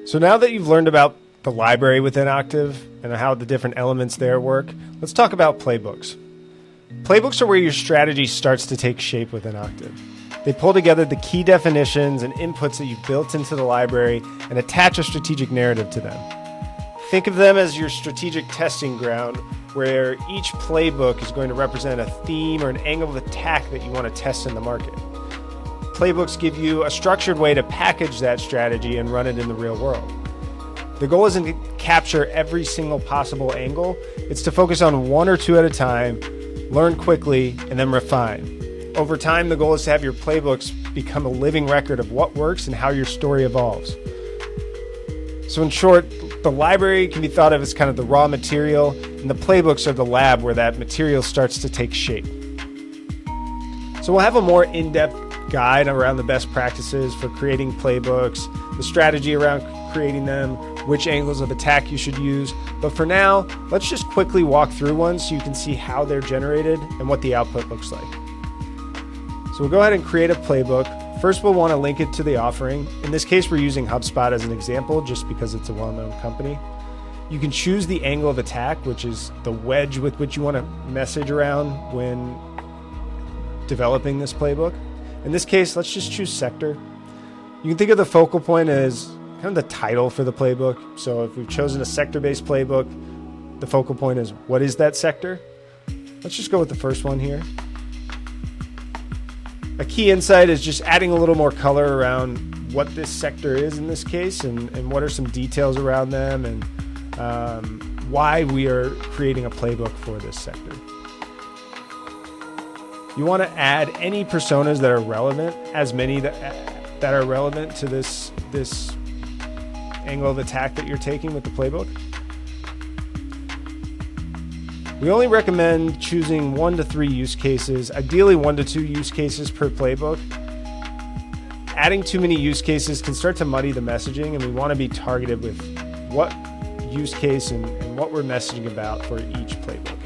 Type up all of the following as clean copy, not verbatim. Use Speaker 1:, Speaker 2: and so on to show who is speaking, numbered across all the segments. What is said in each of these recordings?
Speaker 1: So now that you've learned about the library within Octave and how the different elements there work, let's talk about playbooks. Playbooks are where your strategy starts to take shape within Octave. They pull together the key definitions and inputs that you've built into the library and attach a strategic narrative to them. Think of them as your strategic testing ground, where each playbook is going to represent a theme or an angle of attack that you want to test in the market. Playbooks give you a structured way to package that strategy and run it in the real world. The goal isn't to capture every single possible angle, it's to focus on one or two at a time, learn quickly, and then refine. Over time, the goal is to have your playbooks become a living record of what works and how your story evolves. So in short, the library can be thought of as kind of the raw material, and the playbooks are the lab where that material starts to take shape. So we'll have a more in-depth guide around the best practices for creating playbooks, the strategy around creating them, which angles of attack you should use. But for now, let's just quickly walk through one so you can see how they're generated and what the output looks like. So we'll go ahead and create a playbook. First, we'll want to link it to the offering. In this case, we're using HubSpot as an example just because it's a well-known company. You can choose the angle of attack, which is the wedge with which you want to message around when developing this playbook. In this case, let's just choose sector. You can think of the focal point as kind of the title for the playbook. So if we've chosen a sector-based playbook, the focal point is what is that sector? Let's just go with the first one here. A key insight is just adding a little more color around what this sector is in this case and what are some details around them and why we are creating a playbook for this sector. You want to add any personas that are relevant, as many that are relevant to this angle of attack that you're taking with the playbook. We only recommend choosing 1 to 3 use cases, ideally 1 to 2 use cases per playbook. Adding too many use cases can start to muddy the messaging, and we want to be targeted with what use case and what we're messaging about for each playbook.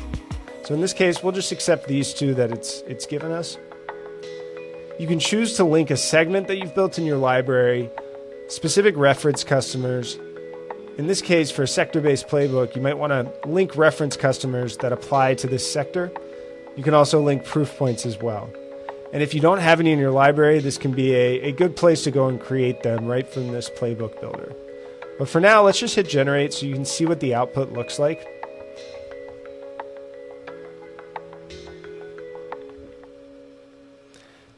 Speaker 1: So in this case, we'll just accept these two that it's given us. You can choose to link a segment that you've built in your library, specific reference customers. In this case, for a sector-based playbook, you might want to link reference customers that apply to this sector. You can also link proof points as well. And if you don't have any in your library, this can be a good place to go and create them right from this playbook builder. But for now, let's just hit generate so you can see what the output looks like.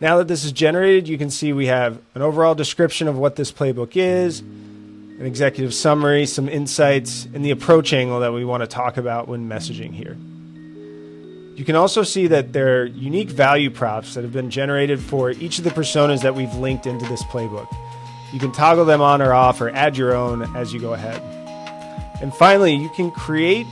Speaker 1: Now that this is generated, you can see we have an overall description of what this playbook is, an executive summary, some insights, and the approach angle that we want to talk about when messaging here. You can also see that there are unique value props that have been generated for each of the personas that we've linked into this playbook. You can toggle them on or off or add your own as you go ahead. And finally, you can create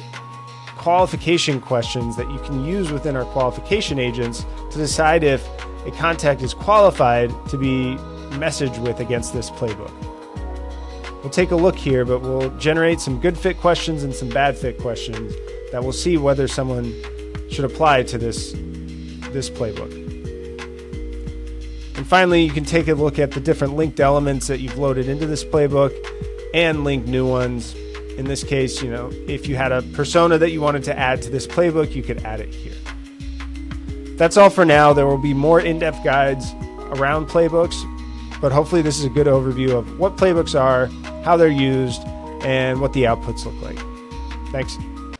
Speaker 1: qualification questions that you can use within our qualification agents to decide if a contact is qualified to be messaged with against this playbook. We'll take a look here, but we'll generate some good fit questions and some bad fit questions that will see whether someone should apply to this playbook. And finally, you can take a look at the different linked elements that you've loaded into this playbook and link new ones. In this case, if you had a persona that you wanted to add to this playbook, you could add it here. That's all for now. There will be more in-depth guides around playbooks, but hopefully this is a good overview of what playbooks are, how they're used, and what the outputs look like. Thanks.